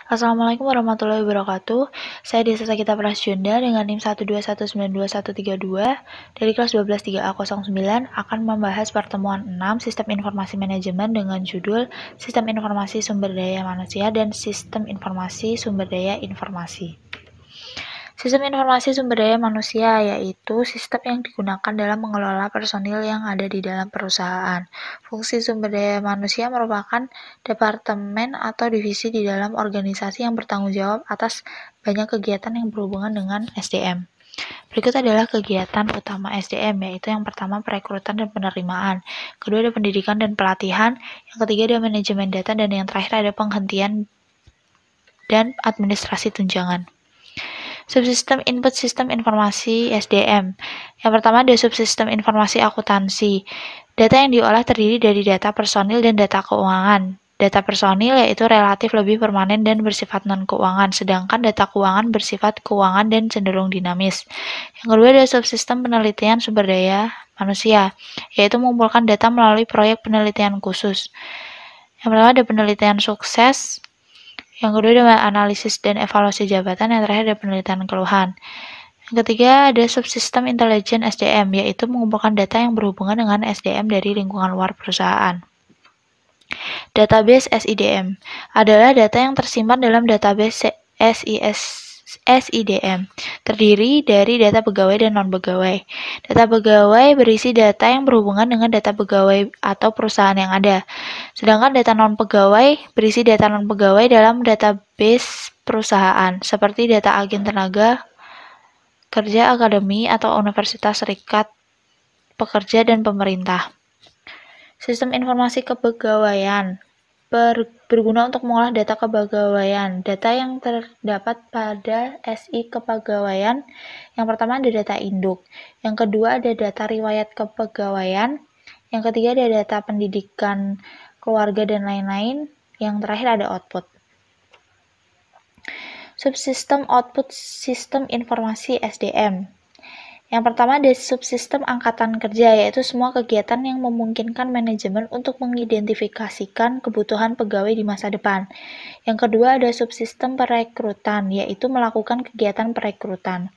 Assalamualaikum warahmatullahi wabarakatuh. Saya Desa Sakita Prasyunda dengan NIM 121921332 dari kelas 12 3A09 akan membahas pertemuan 6 Sistem Informasi Manajemen dengan judul Sistem Informasi Sumber Daya Manusia dan Sistem Informasi Sumber Daya Informasi. Sistem informasi sumber daya manusia yaitu sistem yang digunakan dalam mengelola personil yang ada di dalam perusahaan. Fungsi sumber daya manusia merupakan departemen atau divisi di dalam organisasi yang bertanggung jawab atas banyak kegiatan yang berhubungan dengan SDM. Berikut adalah kegiatan utama SDM, yaitu yang pertama perekrutan dan penerimaan, kedua ada pendidikan dan pelatihan, yang ketiga ada manajemen data, dan yang terakhir ada penghentian dan administrasi tunjangan. Subsistem input sistem informasi SDM. Yang pertama ada subsistem informasi akuntansi. Data yang diolah terdiri dari data personil dan data keuangan. Data personil yaitu relatif lebih permanen dan bersifat non-keuangan, sedangkan data keuangan bersifat keuangan dan cenderung dinamis. Yang kedua ada subsistem penelitian sumber daya manusia, yaitu mengumpulkan data melalui proyek penelitian khusus. Yang pertama ada penelitian sukses, yang kedua ada analisis dan evaluasi jabatan, yang terakhir ada penelitian keluhan. Yang ketiga ada subsistem intelijen SDM, yaitu mengumpulkan data yang berhubungan dengan SDM dari lingkungan luar perusahaan. Database SIDM adalah data yang tersimpan dalam database SIDM, terdiri dari data pegawai dan non-pegawai. Data pegawai berisi data yang berhubungan dengan data pegawai atau perusahaan yang ada. Sedangkan data non-pegawai berisi data non-pegawai dalam database perusahaan, seperti data agen tenaga kerja, akademi, atau universitas serikat pekerja dan pemerintah. Sistem informasi kepegawaian berguna untuk mengolah data kepegawaian. Data yang terdapat pada SI kepegawaian, yang pertama ada data induk, yang kedua ada data riwayat kepegawaian, yang ketiga ada data pendidikan keluarga dan lain-lain, yang terakhir ada output. Subsistem output sistem informasi SDM. Yang pertama ada subsistem angkatan kerja, yaitu semua kegiatan yang memungkinkan manajemen untuk mengidentifikasikan kebutuhan pegawai di masa depan. Yang kedua ada subsistem perekrutan, yaitu melakukan kegiatan perekrutan.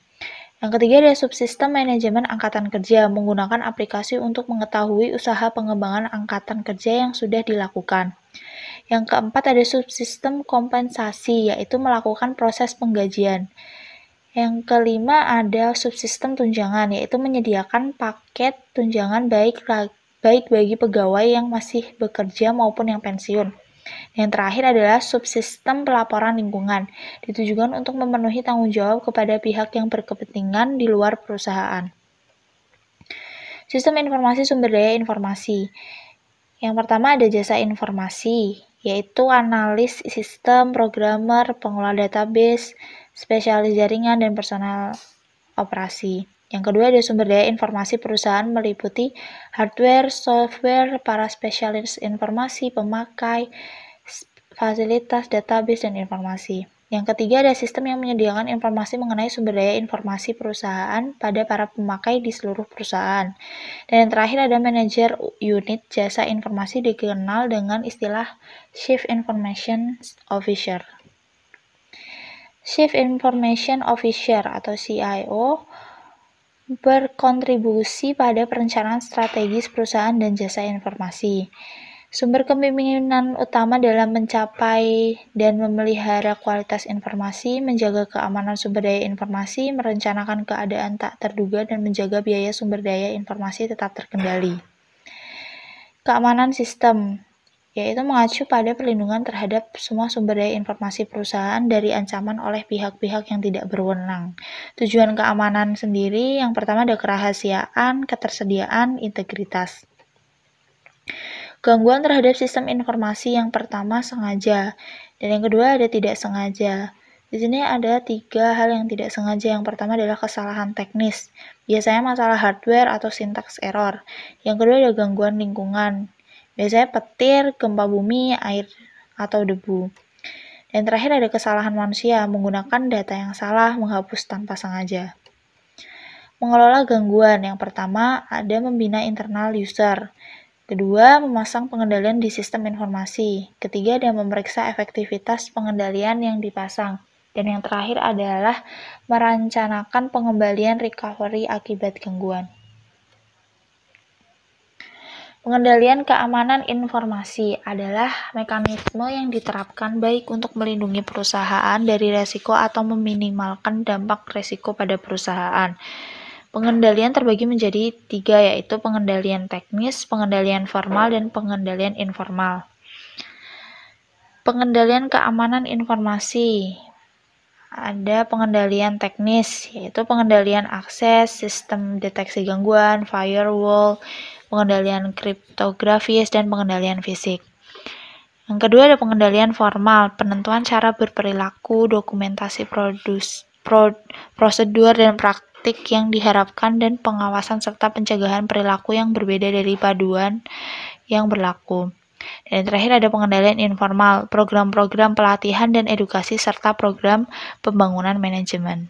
Yang ketiga ada subsistem manajemen angkatan kerja, menggunakan aplikasi untuk mengetahui usaha pengembangan angkatan kerja yang sudah dilakukan. Yang keempat ada subsistem kompensasi, yaitu melakukan proses penggajian. Yang kelima ada subsistem tunjangan, yaitu menyediakan paket tunjangan baik bagi pegawai yang masih bekerja maupun yang pensiun. Yang terakhir adalah subsistem pelaporan lingkungan, ditujukan untuk memenuhi tanggung jawab kepada pihak yang berkepentingan di luar perusahaan. Sistem informasi sumber daya informasi. Yang pertama ada jasa informasi, yaitu analis sistem, programmer, pengelola database, spesialis jaringan, dan personal operasi. Yang kedua ada sumber daya informasi perusahaan meliputi hardware, software, para spesialis informasi, pemakai, fasilitas, database, dan informasi. Yang ketiga ada sistem yang menyediakan informasi mengenai sumber daya informasi perusahaan pada para pemakai di seluruh perusahaan. Dan yang terakhir ada manajer unit jasa informasi, dikenal dengan istilah Chief Information Officer. Chief Information Officer atau CIO berkontribusi pada perencanaan strategis perusahaan dan jasa informasi. Sumber kepemimpinan utama dalam mencapai dan memelihara kualitas informasi, menjaga keamanan sumber daya informasi, merencanakan keadaan tak terduga, dan menjaga biaya sumber daya informasi tetap terkendali. Keamanan sistem, yaitu mengacu pada perlindungan terhadap semua sumber daya informasi perusahaan dari ancaman oleh pihak-pihak yang tidak berwenang. Tujuan keamanan sendiri, yang pertama ada kerahasiaan, ketersediaan, integritas. Gangguan terhadap sistem informasi, yang pertama sengaja, dan yang kedua ada tidak sengaja. Di sini ada 3 hal yang tidak sengaja. Yang pertama adalah kesalahan teknis, biasanya masalah hardware atau syntax error. Yang kedua ada gangguan lingkungan, biasanya petir, gempa bumi, air, atau debu. Dan terakhir ada kesalahan manusia, menggunakan data yang salah, menghapus tanpa sengaja. Mengelola gangguan, yang pertama ada membina internal user. Kedua, memasang pengendalian di sistem informasi. Ketiga, dan memeriksa efektivitas pengendalian yang dipasang. Dan yang terakhir adalah merencanakan pengembalian recovery akibat gangguan. Pengendalian keamanan informasi adalah mekanisme yang diterapkan baik untuk melindungi perusahaan dari resiko atau meminimalkan dampak resiko pada perusahaan. Pengendalian terbagi menjadi 3, yaitu pengendalian teknis, pengendalian formal, dan pengendalian informal. Pengendalian keamanan informasi. Ada pengendalian teknis, yaitu pengendalian akses, sistem deteksi gangguan, firewall, pengendalian kriptografis, dan pengendalian fisik. Yang kedua ada pengendalian formal, penentuan cara berperilaku, dokumentasi prosedur dan praktik yang diharapkan, dan pengawasan serta pencegahan perilaku yang berbeda dari paduan yang berlaku. Dan yang terakhir ada pengendalian informal, program-program pelatihan dan edukasi serta program pembangunan manajemen.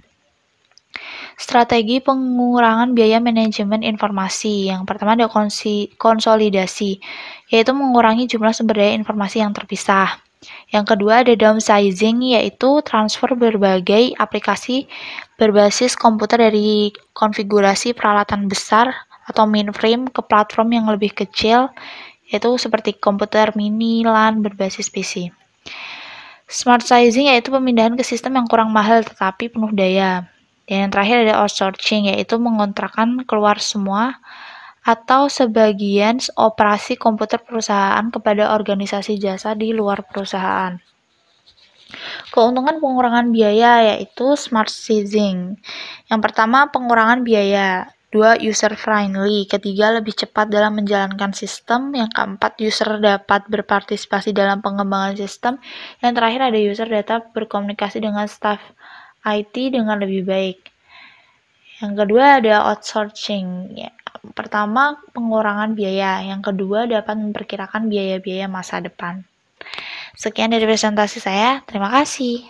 Strategi pengurangan biaya manajemen informasi. Yang pertama ada konsolidasi, yaitu mengurangi jumlah sumber daya informasi yang terpisah. Yang kedua ada downsizing, yaitu transfer berbagai aplikasi berbasis komputer dari konfigurasi peralatan besar atau mainframe ke platform yang lebih kecil, yaitu seperti komputer mini LAN berbasis PC. Smart sizing yaitu pemindahan ke sistem yang kurang mahal tetapi penuh daya. Dan yang terakhir ada outsourcing, yaitu mengontrakkan keluar semua atau sebagian operasi komputer perusahaan kepada organisasi jasa di luar perusahaan. Keuntungan pengurangan biaya yaitu smart sizing. Yang pertama, pengurangan biaya. 2, user friendly. Ketiga, lebih cepat dalam menjalankan sistem. Yang keempat, user dapat berpartisipasi dalam pengembangan sistem. Yang terakhir ada user dapat berkomunikasi dengan staf IT dengan lebih baik. Yang kedua ada outsourcing. Pertama, pengurangan biaya. Yang kedua, dapat memperkirakan biaya-biaya masa depan. Sekian dari presentasi saya. Terima kasih.